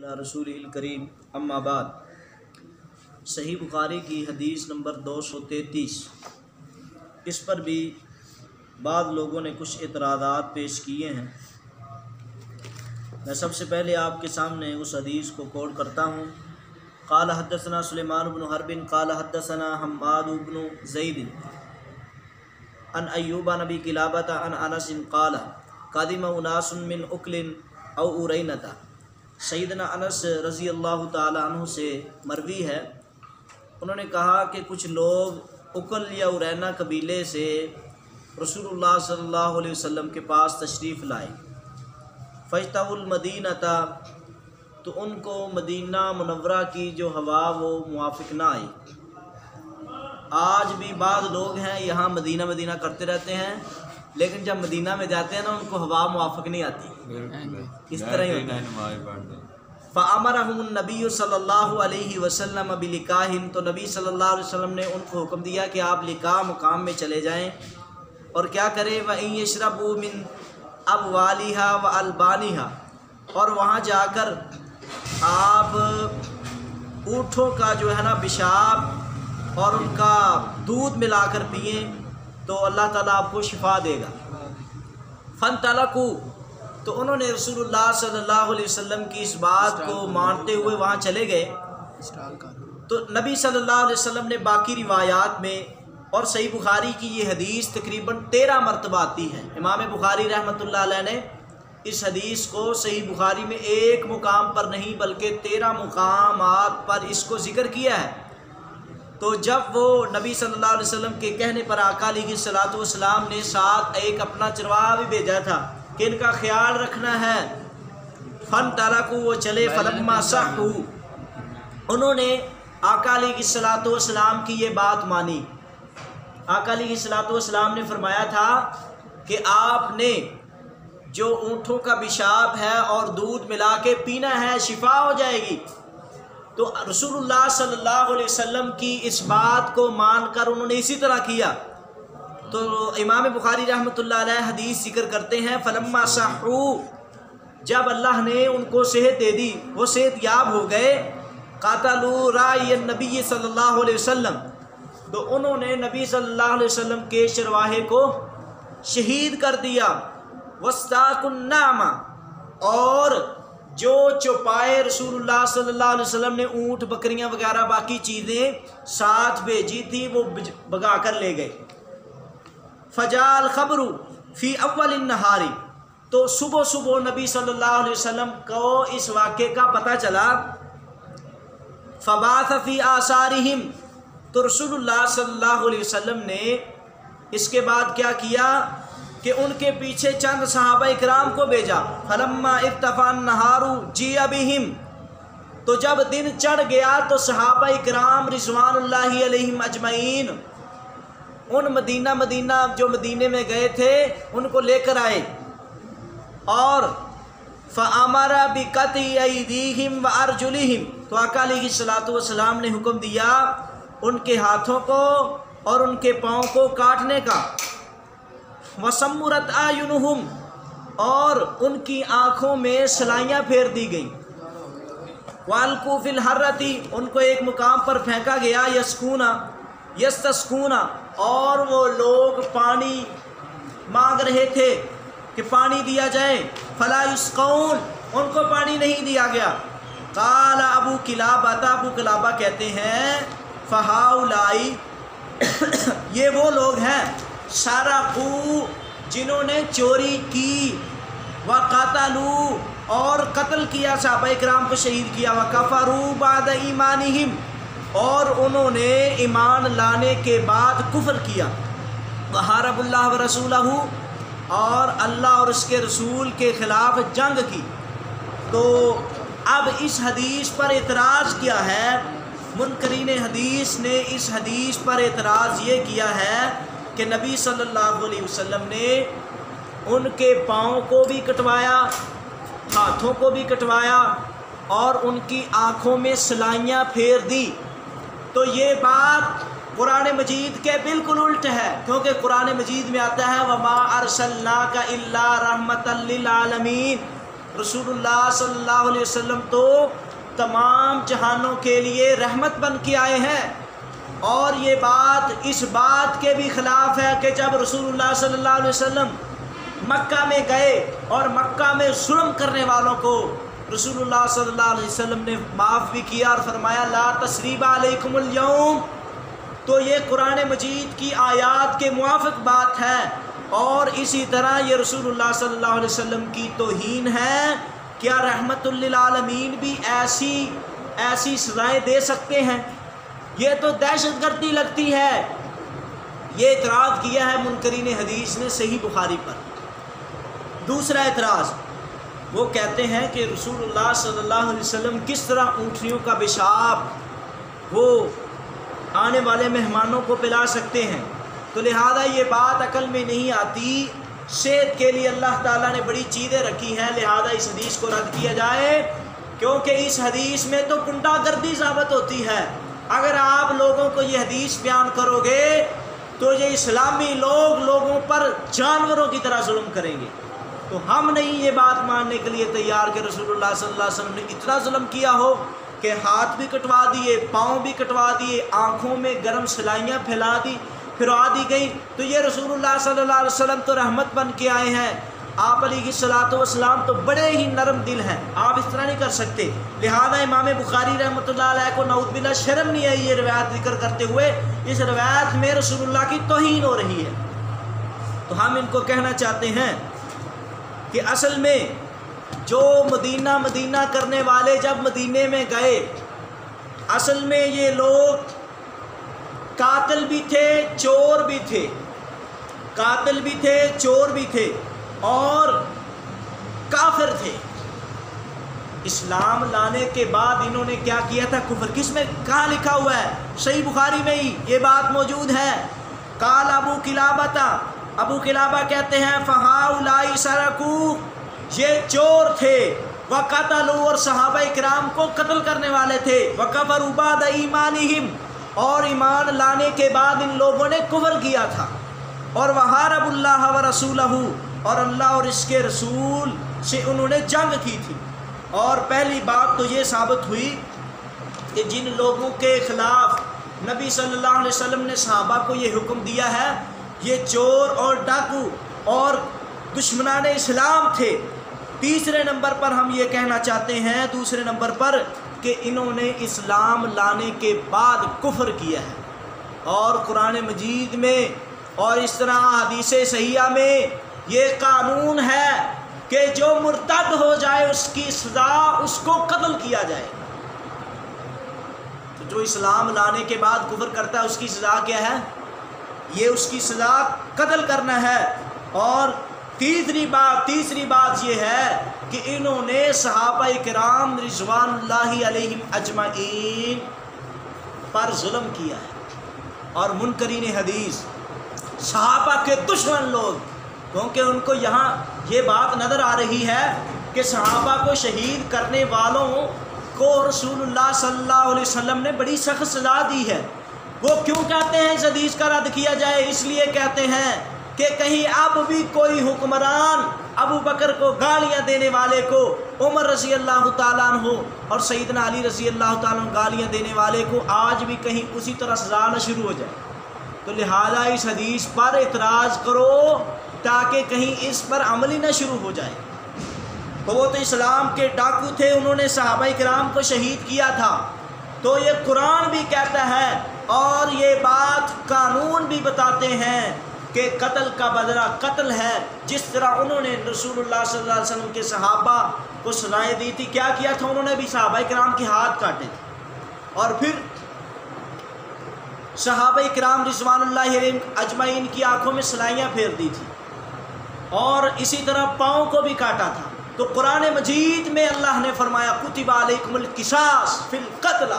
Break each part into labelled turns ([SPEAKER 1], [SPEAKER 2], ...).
[SPEAKER 1] رسول الکریم اما بعد۔ صحیح بخاری کی حدیث نمبر 233، اس پر بھی بعض لوگوں نے کچھ اعتراضات پیش کیے ہیں۔ میں سب سے پہلے آپ کے سامنے اس حدیث کو کوٹ کرتا ہوں۔ قال حدثنا سلیمان بن حرب قال حدثنا حماد بن زید عن ایوب عن ابی قلابۃ عن انس قال قادم اناس من اکل او ارینۃ۔ سیدنا انس رضی اللہ تعالی عنہ سے مروی ہے، انہوں نے کہا کہ کچھ لوگ اکل یا ارینا قبیلے سے رسول اللہ صلی اللہ علیہ وسلم کے پاس تشریف لائے۔ فاجتووا المدینۃ، تو ان کو مدینہ منورہ کی جو ہوا وہ موافق نہ آئی۔ آج بھی بعض لوگ ہیں یہاں مدینہ مدینہ کرتے رہتے ہیں، لیکن جب مدینہ میں جاتے ہیں نا ان کو ہوا موافق نہیں آتی، اس طرح ہی ہوتا ہے۔ فَأَمَرَهُمُ النَّبِيُّ صلی اللہ علیہ وسلم بِلِقَاهٍ، تو نبی صلی اللہ علیہ وسلم نے ان کو حکم دیا کہ آپ لقاء مقام میں چلے جائیں اور کیا کریں، وَإِن يَشْرَبُوا مِنْ أَبْوَالِهَا وَأَلْبَانِهَا، اور وہاں جا کر آپ اونٹوں کا جو ہے نا پیشاب اور ان کا دودھ ملا کر پئیں تو اللہ تعالیٰ آپ کو شفا دے گا۔ فَانْطَلَقُوا، تو انہوں نے رسول اللہ صلی اللہ علیہ وسلم کی اس بات کو مانتے ہوئے وہاں چلے گئے۔ تو نبی صلی اللہ علیہ وسلم نے باقی روایات میں اور صحیح بخاری کی یہ حدیث تقریباً 13 مرتبہ آتی ہے۔ امام بخاری رحمۃ اللہ علیہ نے اس حدیث کو صحیح بخاری میں ایک مقام پر نہیں بلکہ 13 مقامات پر اس کو ذکر کیا ہے۔ تو جب وہ نبی صلی اللہ علیہ وسلم کے کہنے پر آقا علیہ الصلوۃ والسلام نے ساتھ ایک اپنا چرواہا بھی بھیجا تھا کہ ان کا خیال رکھنا ہے، فَانْطَلَقُوا، وہ چلے، فَلَمَّا صَحُّوا، انہوں نے آقا علیہ الصلوۃ والسلام کی یہ بات مانی۔ آقا علیہ الصلوۃ والسلام نے فرمایا تھا کہ آپ نے جو اونٹوں کا پیشاب ہے اور دودھ ملا کے پینا ہے، شفا ہو جائے گی۔ تو رسول اللہ صلی اللہ علیہ وسلم کی اس بات کو مان کر انہوں نے اسی طرح کیا۔ تو امام بخاری رحمۃ اللہ علیہ حدیث ذکر کرتے ہیں، فلما صحوا، جب اللہ نے ان کو صحت دے دی، وہ صحت یاب ہو گئے، قاتلوا راعی النبی صلی اللہ علیہ وسلم، تو انہوں نے نبی صلی اللہ علیہ وسلم کے چرواہے کو شہید کر دیا۔ واستاقوا النعم، اور جو چوپائے رسول اللہ صلی اللہ علیہ وسلم نے اونٹ بکریاں وغیرہ باقی چیزیں ساتھ بھیجی تھی وہ بگا کر لے گئے۔ فجاء الخبر فی اول النہار، تو صبح صبح نبی صلی اللہ علیہ وسلم کو اس واقعے کا پتہ چلا۔ فبعث فی آثارہم، تو رسول اللہ صلی اللہ علیہ وسلم نے اس کے بعد کیا کیا کہ ان کے پیچھے چند صحابہ اکرام کو بھیجا۔ فلما ارتفع النہار جیء بہم، تو جب دن چڑھ گیا تو صحابہ اکرام رضوان اللہ علیہم اجمعین ان مدینہ جو مدینے میں گئے تھے ان کو لے کر آئے، اور فَأَمَرَ بِقَطْعِ أَيْدِيهِمْ وَأَرْجُلِهِمْ، تو آقا علیہ الصلوۃ والسلام نے حکم دیا ان کے ہاتھوں کو اور ان کے پاؤں کو کاٹنے کا۔ وَسَمُّرَتْ أَعْيُنُهُمْ، اور ان کی آنکھوں میں سلائیاں پھیر دی گئیں۔ وَأَلْقُوا فِي الْحَرَّةِ، ان کو ایک مقام پر پھینکا گیا۔ یستسقون، اور وہ لوگ پانی مانگ رہے تھے کہ پانی دیا جائے۔ فلا یسقون، ان کو پانی نہیں دیا گیا۔ قال ابو قلابہ کہتے ہیں، فہؤلاء، یہ وہ لوگ ہیں، سرقوا، جنہوں نے چوری کی، وقتلوا، اور قتل کیا، صحابہ کرام کو شہید کیا، وکفروا بعد ایمانہم، اور انہوں نے ایمان لانے کے بعد کفر کیا، وحاربوا اللہ ورسولہ، اور اللہ اور اس کے رسول کے خلاف جنگ کی۔ تو اب اس حدیث پر اعتراض کیا ہے؟ منکرین حدیث نے اس حدیث پر اعتراض یہ کیا ہے کہ نبی صلی اللہ علیہ وسلم نے ان کے پاؤں کو بھی کٹوایا، ہاتھوں کو بھی کٹوایا، اور ان کی آنکھوں میں سلائیاں پھیر دی۔ تو یہ بات قرآن مجید کے بالکل الٹ ہے، کیونکہ قرآن مجید میں آتا ہے وَمَا أَرْسَلْنَاكَ إِلَّا رَحْمَةً لِلْعَالَمِينَ، رسول اللہ صلی اللہ علیہ وسلم تو تمام جہانوں کے لیے رحمت بن کے آئے ہیں، اور یہ بات اس بات کے بھی خلاف ہے کہ جب رسول اللہ صلی اللہ علیہ وسلم مکہ میں گئے اور مکہ میں ظلم کرنے والوں کو رسول اللہ صلی اللہ علیہ وسلم نے معاف بھی کیا اور فرمایا لا تثریب علیکم اليوم، تو یہ قرآن مجید کی آیات کے موافق بات ہے، اور اسی طرح یہ رسول اللہ صلی اللہ علیہ وسلم کی توہین ہے۔ کیا رحمت للعالمین بھی ایسی سزائیں دے سکتے ہیں؟ یہ تو دہشت گردی لگتی ہے۔ یہ اعتراض کیا ہے منکرین حدیث نے صحیح بخاری پر۔ دوسرا اعتراض، وہ کہتے ہیں کہ رسول اللہ صلی اللہ علیہ وسلم کس طرح اونٹنیوں کا پیشاب وہ آنے والے مہمانوں کو پلا سکتے ہیں، تو لہذا یہ بات عقل میں نہیں آتی۔ صحت کے لیے اللہ تعالیٰ نے بڑی چیزیں رکھی ہیں، لہذا اس حدیث کو رد کیا جائے، کیونکہ اس حدیث میں تو گنڈا گردی ثابت ہوتی ہے۔ اگر آپ لوگوں کو یہ حدیث بیان کرو گے تو یہ اسلامی لوگوں پر جانوروں کی طرح ظلم کریں گے، تو ہم نہیں یہ بات ماننے کے لیے تیار کہ رسول اللہ صلی اللہ علیہ وسلم نے اتنا ظلم کیا ہو کہ ہاتھ بھی کٹوا دیے، پاؤں بھی کٹوا دیے، آنکھوں میں گرم سلائیاں پھرا دی گئی، تو یہ رسول اللہ صلی اللہ علیہ وسلم تو رحمت بن کے آئے ہیں۔ آپ علیہ الصلوۃ والسلام تو بڑے ہی نرم دل ہیں، آپ اس طرح نہیں کر سکتے۔ لہذا امام بخاری رحمۃ اللہ علیہ کو نعوذ باللہ شرم نہیں آئی یہ روایت ذکر کرتے ہوئے، اس روایت میں رسول اللہ کی توہین ہو رہی ہے۔ تو ہم ان کو کہنا چاہتے ہیں کہ اصل میں جو مدینہ کرنے والے جب مدینے میں گئے، اصل میں یہ لوگ قاتل بھی تھے، چور بھی تھے، قاتل بھی تھے، چور بھی تھے، اور کافر تھے۔ اسلام لانے کے بعد انہوں نے کیا کیا تھا؟ کفر۔ کس میں کہاں لکھا ہوا ہے؟ صحیح بخاری میں ہی یہ بات موجود ہے۔ قال ابو قلابہ کہتے ہیں فہؤلاء سرقوا، یہ چور تھے، وقتلوا، اور صحابہ کرام کو قتل کرنے والے تھے، وکفروا بعد ایمانہم، اور ایمان لانے کے بعد ان لوگوں نے کفر کیا تھا، اور وحاربوا اللہ ورسولہ، اور اللہ اور اس کے رسول سے انہوں نے جنگ کی تھی۔ اور پہلی بات تو یہ ثابت ہوئی کہ جن لوگوں کے خلاف نبی صلی اللہ علیہ وسلم نے صحابہ کو یہ حکم دیا ہے، یہ چور اور ڈاکو اور دشمنان اسلام تھے۔ تیسرے نمبر پر ہم یہ کہنا چاہتے ہیں، دوسرے نمبر پر، کہ انہوں نے اسلام لانے کے بعد کفر کیا ہے، اور قرآن مجید میں اور اس طرح حدیث صحیحہ میں یہ قانون ہے کہ جو مرتد ہو جائے اس کی سزا اس کو قتل کیا جائے۔ تو جو اسلام لانے کے بعد کفر کرتا ہے اس کی سزا کیا ہے؟ یہ اس کی سزا قتل کرنا ہے۔ اور تیسری بات یہ ہے کہ انہوں نے صحابہ کرام رضوان اللہ علیہم اجمعین پر ظلم کیا ہے، اور منکرین حدیث صحابہ کے دشمن لوگ، کیونکہ ان کو یہاں یہ بات نظر آ رہی ہے کہ صحابہ کو شہید کرنے والوں کو رسول اللہ صلی اللہ علیہ وسلم نے بڑی سخت سزا دی ہے۔ وہ کیوں کہتے ہیں اس حدیث کا رد کیا جائے؟ اس لیے کہتے ہیں کہ کہیں اب بھی کوئی حکمران ابو بکر کو گالیاں دینے والے کو، عمر رضی اللہ تعالیٰ عنہ اور سیدنا علی رضی اللہ تعالیٰ عنہ گالیاں دینے والے کو آج بھی کہیں اسی طرح سزا نہ شروع ہو جائے۔ تو لہذا اس حدیث پر اعتراض کرو تاکہ کہیں اس پر عمل ہی نہ شروع ہو جائے۔ تو وہ تو اسلام کے ڈاکو تھے، انہوں نے صحابہ کرام کو شہید کیا تھا، تو یہ قرآن بھی کہتا ہے اور یہ بات قانون بھی بتاتے ہیں کہ قتل کا بدلہ قتل ہے۔ جس طرح انہوں نے رسول اللہ صلی اللہ علیہ وسلم کے صحابہ کو سزائیں دی تھی، کیا کیا تھا؟ انہوں نے بھی صحابہ کرام کے ہاتھ کاٹے تھے، اور پھر صحابہ کرام رضوان اللہ علیہم اجمعین کی آنکھوں میں سلائیاں پھیر دی تھی، اور اسی طرح پاؤں کو بھی کاٹا تھا۔ تو قرآن مجید میں اللہ نے فرمایا کتب علیکم القصاص فی القتل،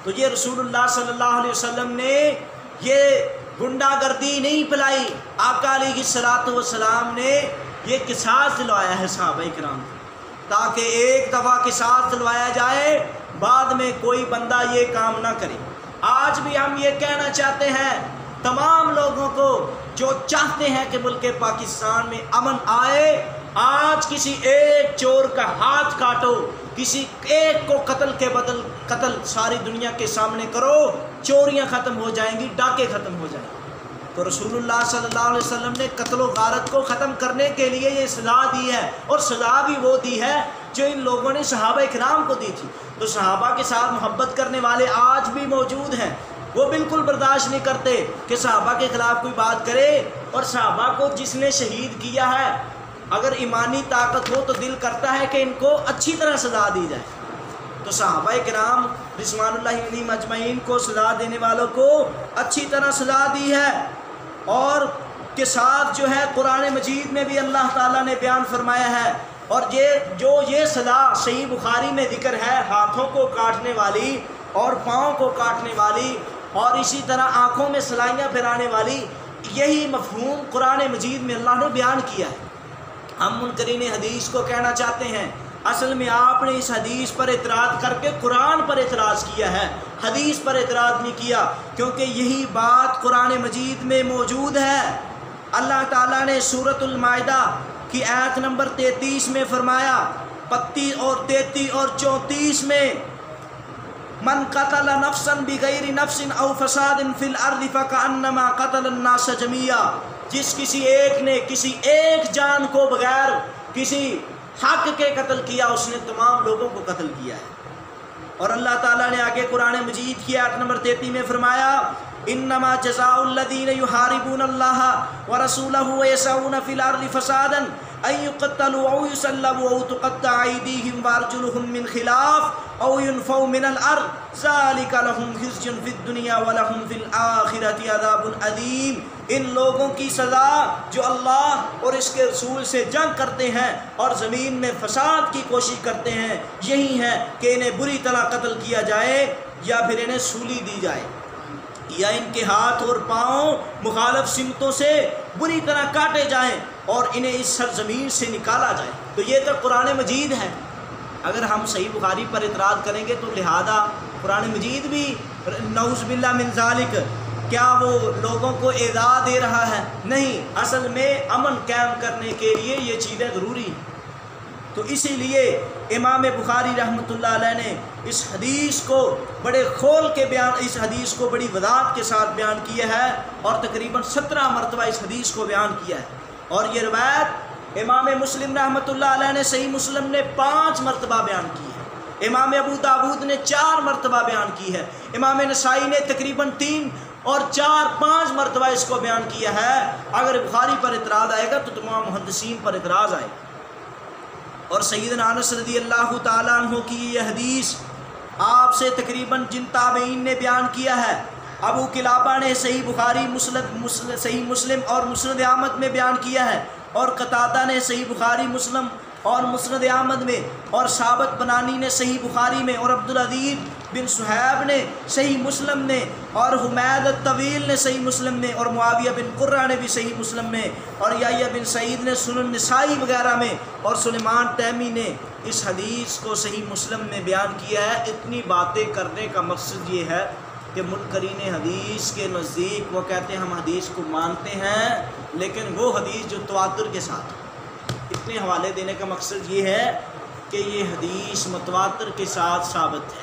[SPEAKER 1] تو یہ رسول اللہ صلی اللہ علیہ وسلم نے یہ گنڈا گردی نہیں پلائی، آقا علیہ الصلوۃ والسلام نے یہ قصاص دلوایا ہے صحابہ کرام کو، تاکہ ایک دفعہ قصاص دلوایا جائے، بعد میں کوئی بندہ یہ کام نہ کرے۔ آج بھی ہم یہ کہنا چاہتے ہیں تمام لوگوں کو جو چاہتے ہیں کہ ملک پاکستان میں امن آئے، آج کسی ایک چور کا ہاتھ کاٹو، کسی ایک کو قتل کے بدل قتل ساری دنیا کے سامنے کرو، چوریاں ختم ہو جائیں گی، ڈاکے ختم ہو جائیں گے۔ تو رسول اللہ صلی اللہ علیہ وسلم نے قتل و غارت کو ختم کرنے کے لیے یہ سزا دی ہے، اور سزا بھی وہ دی ہے جو ان لوگوں نے صحابہ کرام کو دی تھی۔ تو صحابہ کے ساتھ محبت کرنے والے آج بھی موجود ہیں، وہ بالکل برداشت نہیں کرتے کہ صحابہ کے خلاف کوئی بات کرے، اور صحابہ کو جس نے شہید کیا ہے اگر ایمانی طاقت ہو تو دل کرتا ہے کہ ان کو اچھی طرح سزا دی جائے۔ تو صحابہ کرام رضوان اللہ علیہم اجمعین کو سزا دینے والوں کو اچھی طرح سزا دی ہے، اور کے ساتھ جو ہے قرآن مجید میں بھی اللہ تعالیٰ نے بیان فرمایا ہے، اور یہ سزا صحیح بخاری میں ذکر ہے، ہاتھوں کو کاٹنے والی اور پاؤں کو کاٹنے والی اور اسی طرح آنکھوں میں سلائیاں پھرانے والی، یہی مفہوم قرآن مجید میں اللہ نے بیان کیا ہے۔ ہم منکرین حدیث کو کہنا چاہتے ہیں اصل میں آپ نے اس حدیث پر اعتراض کر کے قرآن پر اعتراض کیا ہے، حدیث پر اعتراض نہیں کیا، کیونکہ یہی بات قرآن مجید میں موجود ہے۔ اللہ تعالیٰ نے سورۃ المائدہ کی آیت نمبر 33 میں فرمایا، 32 اور 33 اور 34 میں، من قتل نفسا بغیر نفس او فساد فی الارض فکأنما قتل الناس جميعا، جس کسی ایک نے کسی ایک جان کو بغیر کسی حق کے قتل کیا، اس نے تمام لوگوں کو قتل کیا ہے۔ اور اللہ تعالیٰ نے آگے قرآن مجید کی آیت نمبر 33 میں فرمایا، انما جزاء الذین یحاربون اللہ ورسولہ ویسعون فی الارض فسادا ان یقتلوا او یصلبوا او تقطع ایدیہم وارجلہم من خلاف او ينفوا من الارض ذلک لہم خزی فی الدنیا ولہم فی الآخرۃ عذاب عظیم۔ ان لوگوں کی سزا جو اللہ اور اس کے رسول سے جنگ کرتے ہیں اور زمین میں فساد کی کوشش کرتے ہیں، یہی ہے کہ انہیں بری طرح قتل کیا جائے یا پھر انہیں سولی دی جائے، یا ان کے ہاتھ اور پاؤں مخالف سمتوں سے بری طرح کاٹے جائیں اور انہیں اس سرزمین سے نکالا جائے۔ تو یہ تو قرآن مجید ہے۔ اگر ہم صحیح بخاری پر اعتراض کریں گے تو لہذا قرآن مجید بھی نعوذ باللہ من ذالک، کیا وہ لوگوں کو ایذا دے رہا ہے؟ نہیں، اصل میں امن قائم کرنے کے لیے یہ چیزیں ضروری ہیں۔ تو اسی لیے امام بخاری رحمۃ اللہ علیہ نے اس حدیث کو بڑے کھول کے اس حدیث کو بڑی وضاحت کے ساتھ بیان کیا ہے، اور تقریباً 17 مرتبہ اس حدیث کو بیان کیا ہے۔ اور یہ روایت امام مسلم رحمۃ اللہ علیہ نے صحیح مسلم نے 5 مرتبہ بیان کی ہے، امام ابو داود نے 4 مرتبہ بیان کی ہے، امام نسائی نے تقریباً 3 اور 4-5 مرتبہ اس کو بیان کیا ہے۔ اگر بخاری پر اعتراض آئے گا تو تمام محدثین پر اعتراض آئے گا۔ اور سیدنا انس رضی اللہ تعالیٰ عنہ کی یہ حدیث آپ سے تقریباً جن تابعین نے بیان کیا ہے، ابو قلابہ نے صحیح بخاری صحیح مسلم اور مسند احمد میں بیان کیا ہے، اور قتادہ نے صحیح بخاری مسلم اور مسند احمد میں، اور ثابت بنانی نے صحیح بخاری میں، اور عبدالعزیز بن صہیب نے صحیح مسلم میں، اور حمید الطویل نے صحیح مسلم میں، اور معاویہ بن قرہ نے بھی صحیح مسلم میں، اور یحییٰ بن سعید نے سنن نسائی وغیرہ میں، اور سلیمان تیمی نے اس حدیث کو صحیح مسلم میں بیان کیا ہے۔ اتنی باتیں کرنے کا مقصد یہ ہے کہ منکرین حدیث کے نزدیک وہ کہتے ہیں ہم حدیث کو مانتے ہیں، لیکن وہ حدیث جو تواتر کے ساتھ، اتنے حوالے دینے کا مقصد یہ ہے کہ یہ حدیث متواتر کے ساتھ ثابت ہے،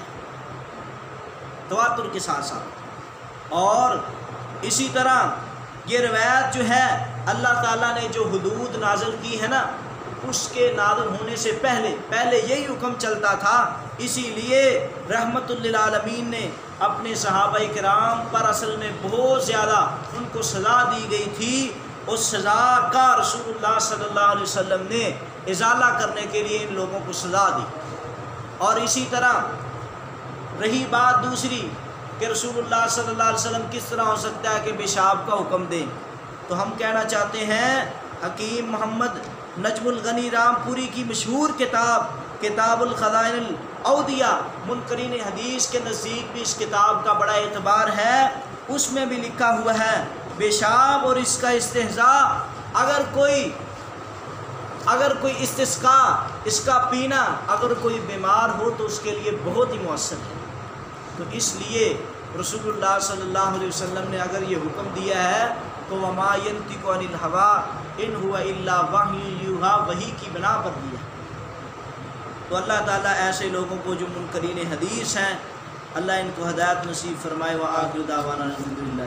[SPEAKER 1] تواتر کے ساتھ ثابت۔ اور اسی طرح یہ روایت جو ہے اللہ تعالیٰ نے جو حدود نازل کی ہے نا، اس کے نازل ہونے سے پہلے یہی حکم چلتا تھا، اسی لیے رحمت للعالمین نے اپنے صحابہ کرام پر اصل میں بہت زیادہ ان کو سزا دی گئی تھی، اس سزا کا رسول اللہ صلی اللہ علیہ وسلم نے ازالہ کرنے کے لیے ان لوگوں کو سزا دی۔ اور اسی طرح رہی بات دوسری کہ رسول اللہ صلی اللہ علیہ وسلم کس طرح ہو سکتا ہے کہ پیشاب کا حکم دیں، تو ہم کہنا چاہتے ہیں حکیم محمد نجم الغنی رام پوری کی مشہور کتاب الخزائن الاودیہ، منکرین حدیث کے نزدیک بھی اس کتاب کا بڑا اعتبار ہے، اس میں بھی لکھا ہوا ہے پیشاب اور اس کا استحضاء، اگر کوئی استسقاء، اس کا پینا اگر کوئی بیمار ہو تو اس کے لیے بہت ہی مؤثر ہے۔ تو اس لیے رسول اللہ صلی اللہ علیہ وسلم نے اگر یہ حکم دیا ہے تو وما ينطق عن الهوى ان هو الا وحی شبہ وحی کی بنا پر دیا۔ تو اللہ تعالیٰ ایسے لوگوں کو جو منکرین حدیث ہیں اللہ ان کو ہدایت نصیب فرمائے۔ وآخر دعوانا الحمدللہ۔